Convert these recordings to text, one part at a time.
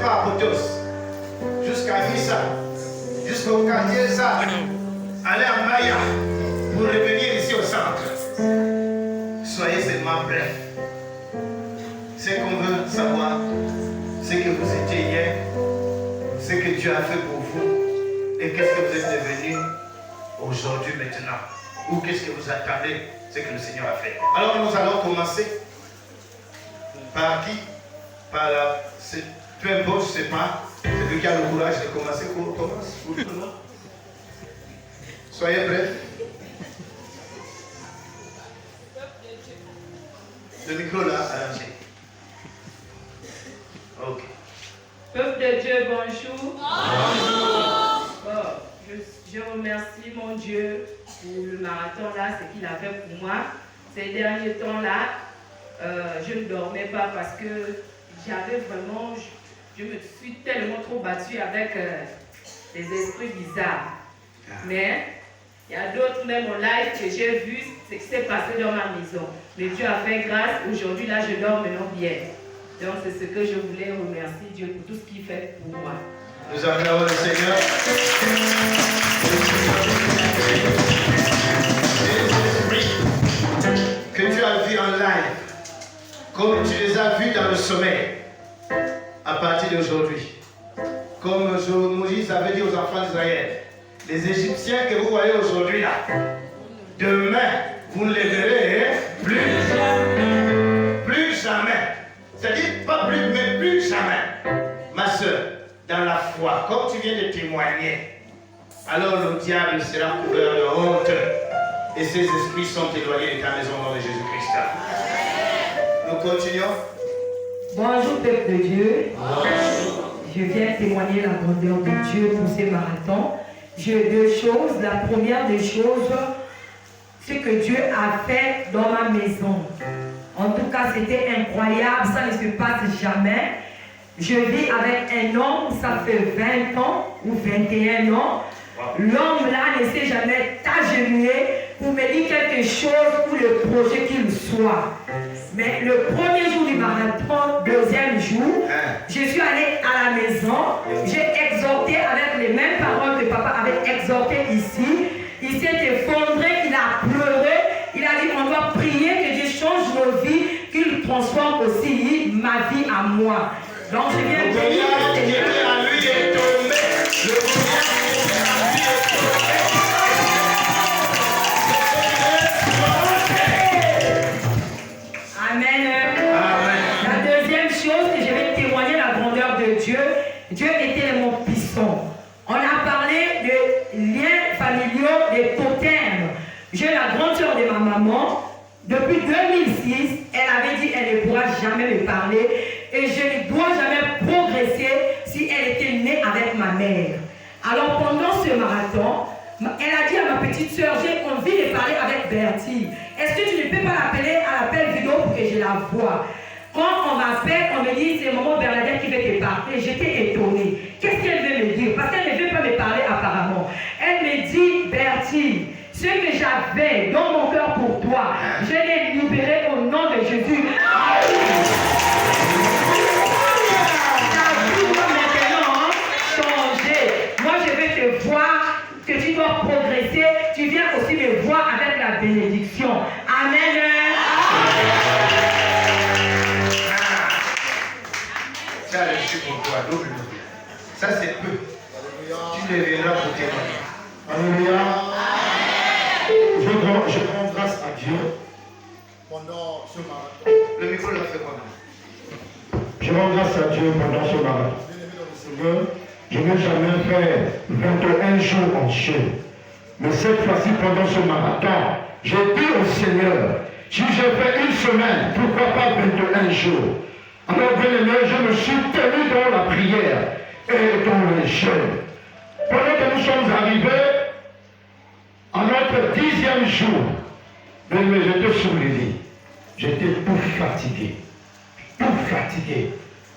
pas à Potos, jusqu'à Nissa, jusqu'au quartier ça, aller à Maya, pour revenir ici au centre. Soyez seulement bref. Ce qu'on veut savoir, c'est que vous étiez hier, ce que Dieu a fait pour vous, et qu'est-ce que vous êtes devenu aujourd'hui, maintenant. Ou qu'est-ce que vous attendez, ce que le Seigneur a fait. Alors nous allons commencer par qui? Par la... Peu importe, je ne sais pas. C'est lui qui a le courage de commencer. Commence. Soyez prêts. Le micro là, arrangé. Ok. Peuple de Dieu, bonjour. Bonjour. Je remercie mon Dieu pour le marathon là, ce qu'il a fait pour moi. Ces derniers temps là, je ne dormais pas parce que j'avais vraiment, je me suis tellement trop battue avec des esprits bizarres. Mais il y a d'autres, même en live, que j'ai vu ce qui s'est passé dans ma maison. Mais Dieu a fait grâce. Aujourd'hui, là, je dors maintenant bien. Donc, c'est ce que je voulais remercier Dieu pour tout ce qu'il fait pour moi. Nous acclamons le Seigneur. Que tu as vu en live, comme tu les as vus dans le sommeil, à partir d'aujourd'hui. Comme Moïse avait dit aux enfants d'Israël, les Égyptiens que vous voyez aujourd'hui là, demain, vous ne les verrez plus jamais. Plus jamais. C'est-à-dire pas plus, mais plus jamais. Ma soeur, dans la foi, comme tu viens de témoigner, alors le diable sera couvert de honte et ses esprits sont éloignés de ta maison au nom de Jésus-Christ. Nous continuons. Bonjour peuple de Dieu. Bonjour. Je viens témoigner la grandeur de Dieu pour ces marathons. J'ai deux choses. La première des choses, c'est que Dieu a fait dans ma maison. En tout cas, c'était incroyable. Ça ne se passe jamais. Je vis avec un homme, ça fait 20 ans ou 21 ans. L'homme là ne s'est jamais agenouillé pour me dire quelque chose pour le projet qu'il soit. Mais le premier jour du marathon, deuxième jour, je suis allée à la maison, j'ai exhorté avec les mêmes paroles que papa avait exhorté ici. Il s'est effondré, il a pleuré, il a dit on doit prier que Dieu change nos vies, qu'il transforme aussi ma vie à moi. Donc je viens de dire à lui est tombé. Le brouillard qui était à lui est tombé. Amen. La deuxième chose que je vais témoigner la grandeur de Dieu, Dieu était mon piston. On a parlé de liens familiaux, des totems. J'ai la grande sœur de ma maman. Depuis 2006, elle avait dit qu'elle ne pourra jamais me parler et je ne dois jamais progresser si elle était née avec ma mère. Alors pendant ce marathon, elle a dit à ma petite sœur, j'ai envie de parler avec Bertie. Est-ce que tu ne peux pas l'appeler à l'appel vidéo pour que je la voie? Quand on m'appelle, on me dit c'est maman Bernadette qui veut te parler. J'étais étonnée. Qu'est-ce qu'elle veut me dire? Parce qu'elle ne veut pas me parler apparemment. Elle me dit, Bertie, ce que j'avais dans mon cœur pour toi, je l'ai libéré au nom de Jésus. Ta vie doit maintenant changer. Moi, je vais te voir que tu dois progresser. Tu viens aussi me voir avec la bénédiction. Amen. Ça, je suis pour toi, double. Ça, c'est peu. Tu les verras pour témoigner. Alléluia. Je rends grâce à Dieu pendant ce marathon. Le micro l'a fait comment? Je rends grâce à Dieu pendant ce marathon. Seigneur, je n'ai jamais fait 21 jours en chaîne. Mais cette fois-ci, pendant ce marathon, j'ai dit au Seigneur, si j'ai fait une semaine, pourquoi pas 21 jours? Alors, bien aimé, je me suis tenu dans la prière et dans le jeûne. Pendant que nous sommes arrivés à notre 10e jour, bien aimé, j'étais sur le lit. J'étais tout fatigué. Tout fatigué.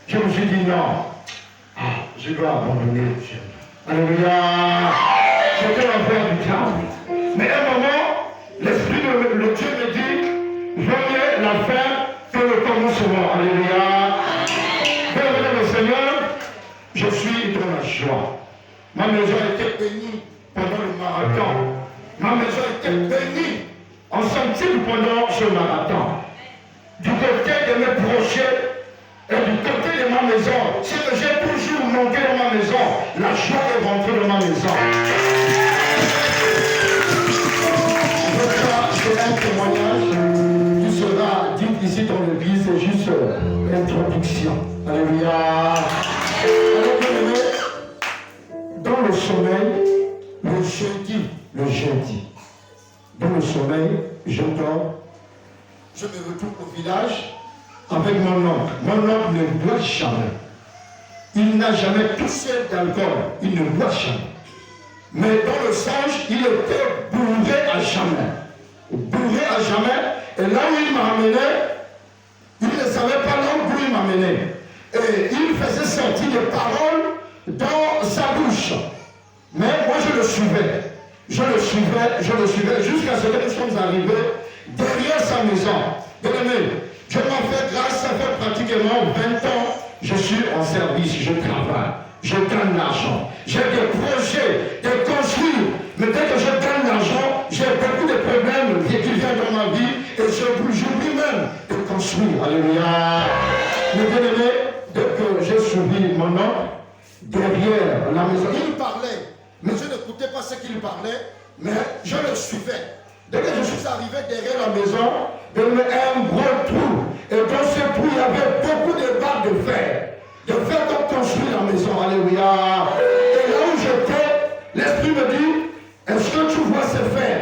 Je me suis dit non, je dois abandonner le jeûne. Alléluia. C'était l'enfer du diable. Mais à un moment, l'esprit de le Dieu me dit, venez la faire que le commencement. Alléluia. Bienvenue le Seigneur. je suis dans la joie. Ma maison a été bénie pendant le marathon. Ma maison a été bénie en centime pendant ce marathon. Du côté de mes projets et du côté de ma maison, ce que j'ai toujours manqué dans ma maison, la joie est rentrée dans ma maison. C'est un témoignage qui sera dit ici dans l'église, c'est juste l'introduction. Alléluia. Alors, bien aimé, dans le sommeil, le jeudi, dans le sommeil, je dors, je me retrouve au village avec mon oncle. Mon oncle ne boit jamais. Il n'a jamais touché d'alcool, il ne boit jamais. Mais dans le songe, il était bourré à jamais. Bourré à jamais, et là où il m'a amené, il ne savait pas l'angle où il m'a amené. Et il faisait sortir des paroles dans sa bouche. Mais moi je le suivais, jusqu'à ce que nous sommes arrivés derrière sa maison. Bien aimé, Dieu m'a fait grâce, ça fait pratiquement 20 ans, je suis en service, je travaille, je gagne l'argent. J'ai des projets de construire, mais dès que je gagne l'argent, j'ai beaucoup de problèmes qui viennent dans ma vie et j'oublie même de construire. Alléluia. Mais bien aimé, dès que j'ai suivi mon oncle, derrière la maison, il parlait, mais je n'écoutais pas ce qu'il parlait, mais je le suivais. Dès que je suis arrivé derrière la maison, il y avait un gros trou. Et dans ce trou, il y avait beaucoup de barres de fer. De fer qu'on construit la maison. Alléluia. Et là où j'étais, l'esprit me dit, est-ce que tu vois ce fer?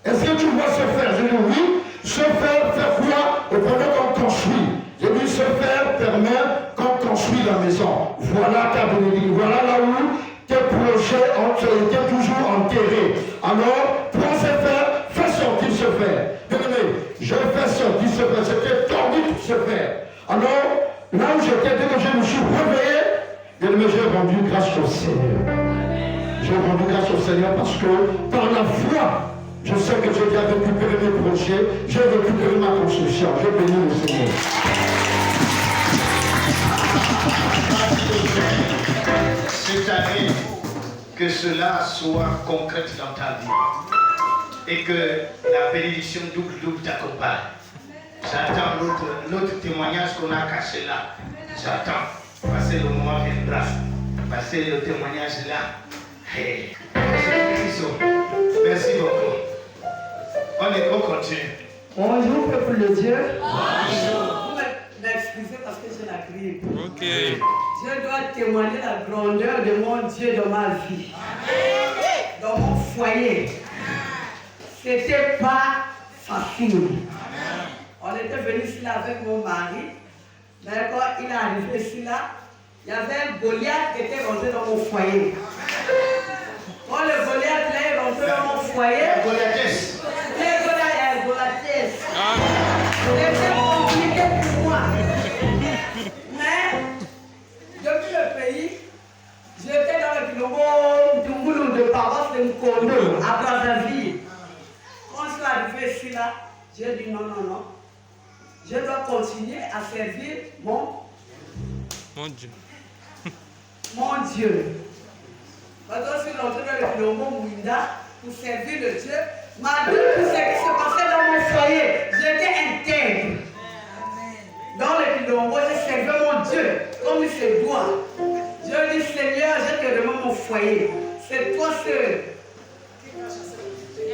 Est-ce que tu vois ce fer? Je dis oui. Ce fer fait quoi? Et pendant qu'on construit. Je dis ce fer permet qu'on construit la maison. Voilà ta bénédiction. Voilà là où tes projets ont été toujours enterrés. Alors, prends ce fer, fais sortir ce fer. Bien aimé, je fais sortir ce fer. C'était tordu tout ce fer. Alors, là où j'étais, dès que je me suis réveillé, bien aimé, j'ai rendu grâce au Seigneur. J'ai rendu grâce au Seigneur parce que par la foi, je sais que j'ai bien récupéré mes projets, j'ai récupéré ma construction. J'ai béni le Seigneur. Cette année, que cela soit concret dans ta vie et que la bénédiction double t'accompagne. J'attends l'autre témoignage qu'on a caché là. J'attends. Passer le moment viendra. Passer le témoignage là. Hey. Merci beaucoup. On continue. Bonjour, peuple de Dieu. Bonjour. Vous m'excusez parce que j'ai la grippe. Ok. Je dois témoigner la grandeur de mon Dieu dans ma vie. Dans mon foyer. C'était pas facile. On était venu ici là avec mon mari. Mais quand il est arrivé ici là, il y avait un Goliath qui était rentré dans mon foyer. Quand le Goliath là est rentré dans mon foyer, Goliathès. C'était compliqué pour moi. Mais depuis le pays, j'étais dans le Kilombo de paroisse de Nkondo, à Brazzaville. Quand je suis arrivé ici là, j'ai dit non. Je dois continuer à servir mon Dieu. Mon Dieu. Quand je suis rentré dans le Kilombo Mouinda pour servir le Dieu, malgré tout ce qui se passait dans mon foyer, j'étais intègre. Dans le Kilombo, je servais mon Dieu comme il se doit. Je dis Seigneur, je te demande mon foyer. C'est toi seul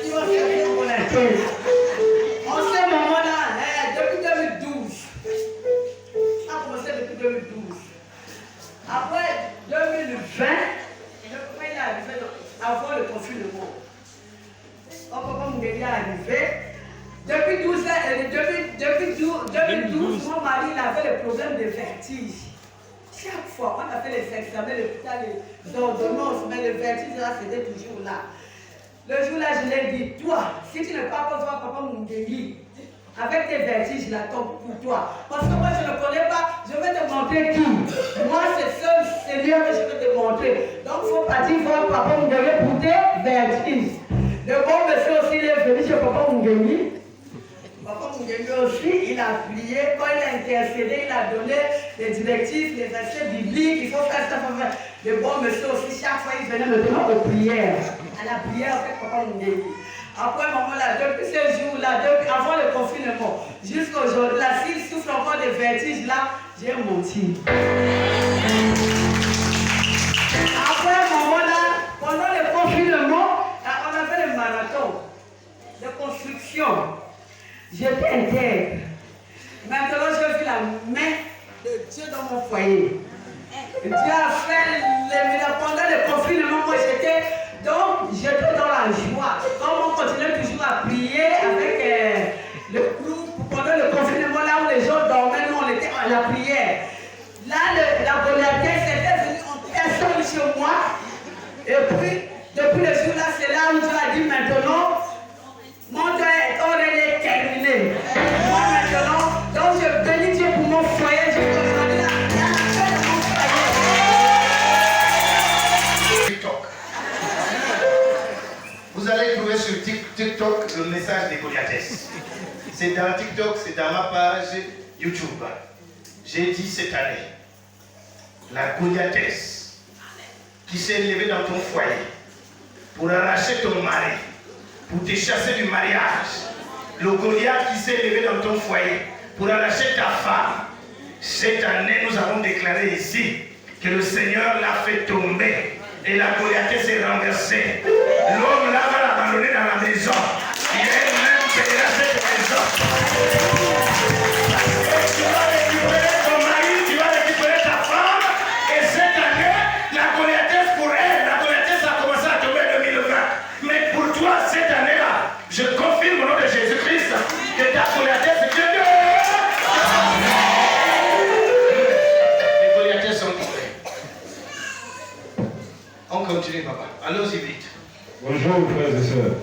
qui vas servir mon intègre. En ce moment-là, depuis 2012, ça a commencé depuis 2012. Après 2020, le papa est arrivé avant le confinement. Quand papa Mungeli est arrivé, depuis 2012, mon mari il avait le problème de vertige. Chaque fois, on a fait les examens, l'hôpital, les ordonnances, mais le vertige là, c'était toujours là. Le jour-là, je lui ai dit, toi, si tu n'es pas pour voir papa Mungeli, avec tes vertiges là, tombe pour toi. Parce que moi, je ne connais pas, je vais te montrer qui. Moi, c'est seul Seigneur que je vais te montrer. Donc, il faut partir voir papa Mungeli pour tes vertiges. Le bon monsieur aussi, il est venu chez papa Mungeli. Papa Mungeli Et lui aussi, il a prié. Quand il a intercédé, il a donné les directives, les versets bibliques. Il faut faire ça, faut faire. Le bon monsieur aussi, chaque fois, il venait me demander aux prières. À la prière, en fait, papa, il me dit. Après, maman, là, depuis ce jour-là, avant le confinement, jusqu'à aujourd'hui, là, s'il souffle encore des vertiges, là, j'ai menti. Après, maman, là, pendant le confinement, on a fait le marathon de construction. J'étais intègre. Maintenant, j'ai vu la main de Dieu dans mon foyer. Dieu a fait les miracles. Pendant le confinement, moi, j'étais dans la joie. Comme on continuait toujours à prier avec le groupe, pendant le confinement, là où les gens dormaient, nous, on était à la prière. Là, la Goliathèse était venue en personne chez moi. Et puis, depuis le jour-là, c'est là où Dieu a dit maintenant, mon Dieu est terminé. Moi maintenant, donc je bénis Dieu pour mon foyer, je peux aujourd'hui la paix de mon foyer. TikTok. Vous allez trouver sur TikTok le message des Goliathès. C'est dans TikTok, c'est dans ma page YouTube. J'ai dit cette année, la Goliathès qui s'est levée dans ton foyer pour arracher ton mari, pour te chasser du mariage. Le Goliath qui s'est levé dans ton foyer pour arracher ta femme. Cette année, nous avons déclaré ici que le Seigneur l'a fait tomber et la Goliathèse s'est renversée. L'homme là va l'abandonner dans la maison. Il est même payera cette maison. Et tu vas récupérer ton mari, tu vas récupérer ta femme. Et cette année, la Goliathèse pour elle, la Goliathèse a commencé à tomber en 2020. Mais pour toi, cette année-là, je confirme au nom de Jésus-Christ que ta Goliathèse est Dieu. Les Goliathèses sont tombées. On continue, papa. Allons-y vite. Bonjour frères et sœurs.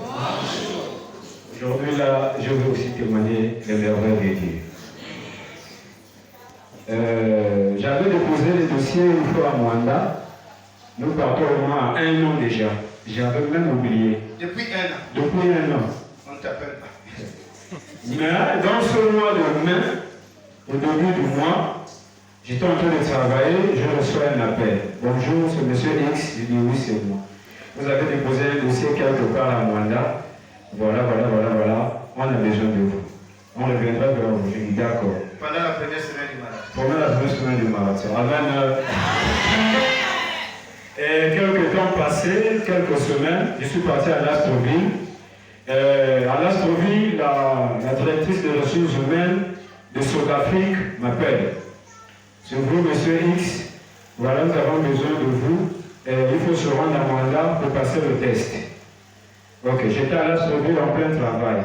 Aujourd'hui là, je veux aussi témoigner les merveilles de Dieu. J'avais déposé les dossiers une fois à Mwanda. Nous partons au moins à 1 an déjà. J'avais même oublié. Depuis 1 an. Depuis 1 an. On ne t'appelle pas. Mais dans ce mois de mai, au début du mois, j'étais en train de travailler, je reçois un appel. Bonjour, c'est monsieur X. Je dis oui, c'est moi. Vous avez déposé un dossier quelque part à Mwanda. Voilà. On a besoin de vous. On reviendra vers vous. Je dis d'accord. Pendant la première semaine du marathon. Pendant la première semaine du marathon. Et quelques temps passés, quelques semaines, je suis parti à l'Astroville. À l'Astroville, la directrice des ressources humaines de Sud-Afrique m'appelle. C'est vous, monsieur X. Voilà, nous avons besoin de vous. Il faut se rendre à Mwanda pour passer le test. Ok, j'étais à l'Astroville en plein travail.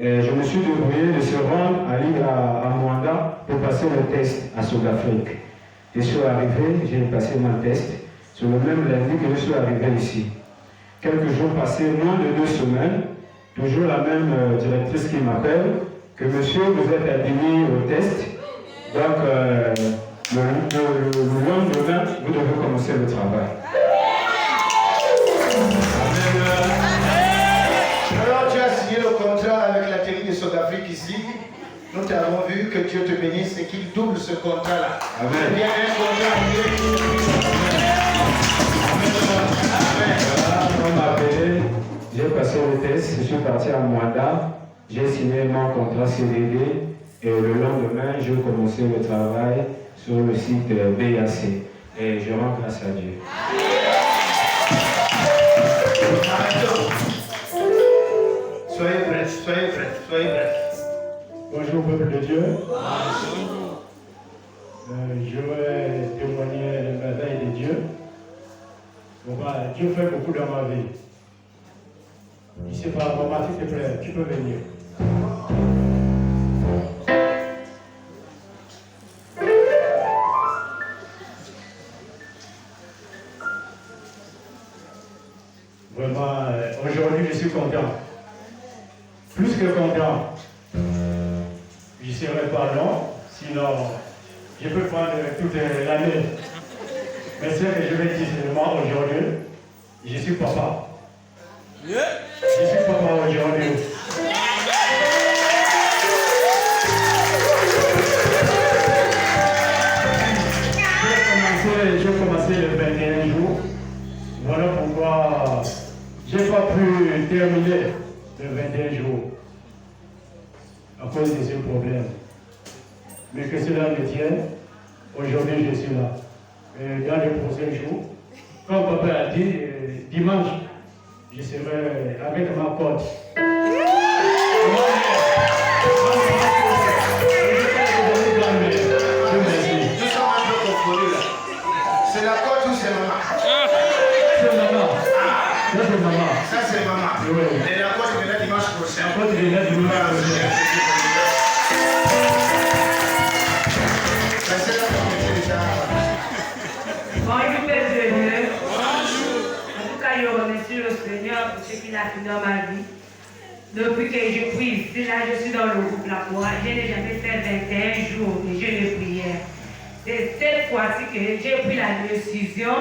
Je me suis débrouillé de se rendre à l'île à Mwanda pour passer le test à Sud-Afrique. Je suis arrivé, j'ai passé mon test. C'est le même lundi que je suis arrivé ici. Quelques jours passés, moins de 2 semaines, toujours la même directrice qui m'appelle, que monsieur, vous êtes admis au test. Donc, le lendemain, vous devez commencer le travail. Alors, tu as signé le contrat avec la télé de Sud-Afrique ici. Nous t'avons vu, que Dieu te bénisse et qu'il double ce contrat-là. Amen. Il y a un contrat. Amen. Voilà, on m'a appelé, j'ai passé le test, je suis parti à Mwanda, j'ai signé mon contrat CDD et le lendemain, j'ai commencé le travail sur le site BAC. Et je rends grâce à Dieu. Soyez prêts. Bonjour peuple de Dieu. Je vais témoigner les merveilles de Dieu. Dieu fait beaucoup dans ma vie. Je sais pas, maman, s'il te plaît, tu peux venir. Vraiment, aujourd'hui, je suis content. Plus que content. Je ne serai pas long, sinon je peux prendre toute l'année. Mais ce que je vais dire seulement aujourd'hui, je suis papa. Je suis papa aujourd'hui. j'ai commencé le 21 jours. Voilà pourquoi j'ai pas pu terminer le 21 jours à cause de ce problème. Mais que cela me tienne, aujourd'hui je suis là. Et dans les prochains jours, comme papa a dit, dimanche, je serai avec ma côte. C'est la côte ou c'est maman? C'est maman. Ça c'est maman. Ça c'est maman. Oui. Et la côte est là dimanche prochain. La côte est là dimanche prochain. Bonjour, Père de Dieu. Bonjour. En tout cas, je remercie le Seigneur pour ce qu'il a fait dans ma vie. Depuis que je prie ici, là, je suis dans le groupe La Foi. Je n'ai jamais fait 21 jours de jeûne de prière. C'est cette fois-ci que j'ai pris la décision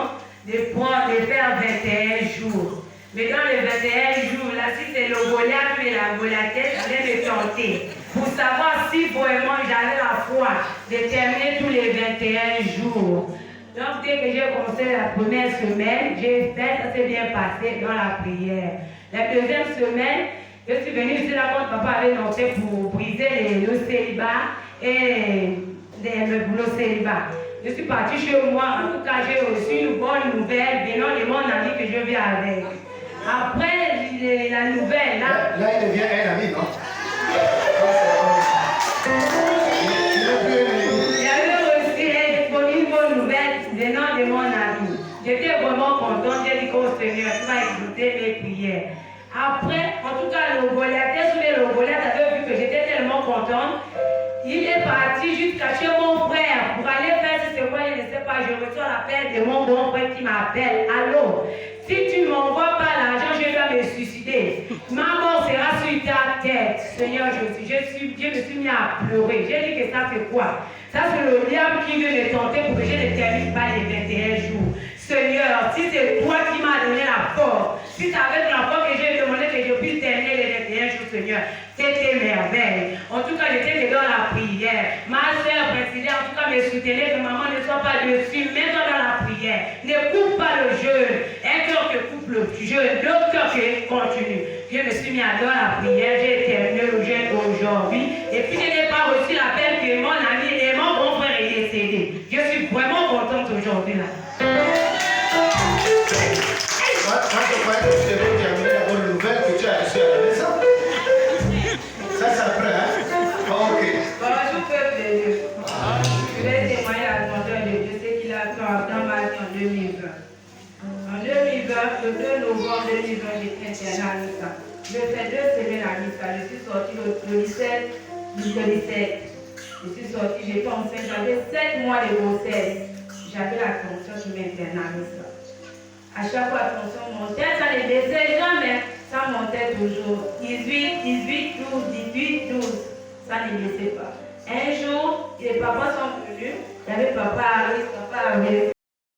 de faire 21 jours. Mais dans les 21 jours, là, si c'est le Goliath ou la Goliathesse, je vais me tenter pour savoir si vraiment j'avais la foi de terminer tous les 21 jours. Donc, dès que j'ai commencé la première semaine, j'ai fait, ça s'est bien passé dans la prière. La deuxième semaine, je suis venue ici là quand papa avait noté pour briser le célibat et le célibat. Je suis partie chez moi, en tout cas j'ai reçu une bonne nouvelle venant de mon ami que je vis avec. Après la nouvelle, là il devient un ami, non? J'avais reçu une bonne nouvelle venant de mon ami. J'étais vraiment contente, j'ai dit qu'au Seigneur, tu vas écouter mes prières. Après, en tout cas, le Goliath avait vu que j'étais tellement contente. Il est parti jusqu'à chez mon frère pour aller faire ce quoi, je ne sais pas, je reçois l'appel de mon bon frère qui m'appelle. Allô, si tu ne m'envoies pas l'argent, je dois me suicider. Ma mort sera sur ta tête. Seigneur, je me suis mis à pleurer. J'ai dit que ça c'est quoi? Ça c'est le diable qui veut me tenter pour que je ne termine pas les 21 jours. Seigneur, si c'est toi qui m'as donné la force, si c'est avec la force que j'ai demandé que je puisse terminer les 21 jours, Seigneur, c'était merveille. En tout cas, j'étais dans la prière. Ma soeur présidée, en tout cas, me soutenait que maman ne soit pas dessus. Mets-toi dans la prière. Ne coupe pas le jeûne. Un cœur qui coupe le jeûne, l'autre cœur qui continue. Je me suis mis à dans la prière. J'ai terminé le jeûne aujourd'hui. Et puis, je n'ai pas reçu l'appel que mon ami et mon grand frère est décédé. Je suis vraiment contente aujourd'hui là. Moi, je crois que tu devais terminer la bonne nouvelle que tu as reçue à la maison. Ça, c'est après, hein? Ok. Bonjour, peuple de Dieu. Je vais témoigner la grandeur de Dieu, ce qu'il a fait dans ma vie en 2020. En 2020, le 2 novembre 2020, j'étais internée à Nissa. Je fais 2 semaines à Nissa. Je suis sortie le 17. Je suis sortie, j'étais enceinte, j'avais 7 mois de grossesse. J'avais la tension qui m'internait à Nissa. À chaque fois, la tension montait, ça ne baissait jamais. Ça montait toujours. 18, 12. Ça ne baissait pas. Un jour, les papas sont venus. Il y avait papa Harris, papa Harris.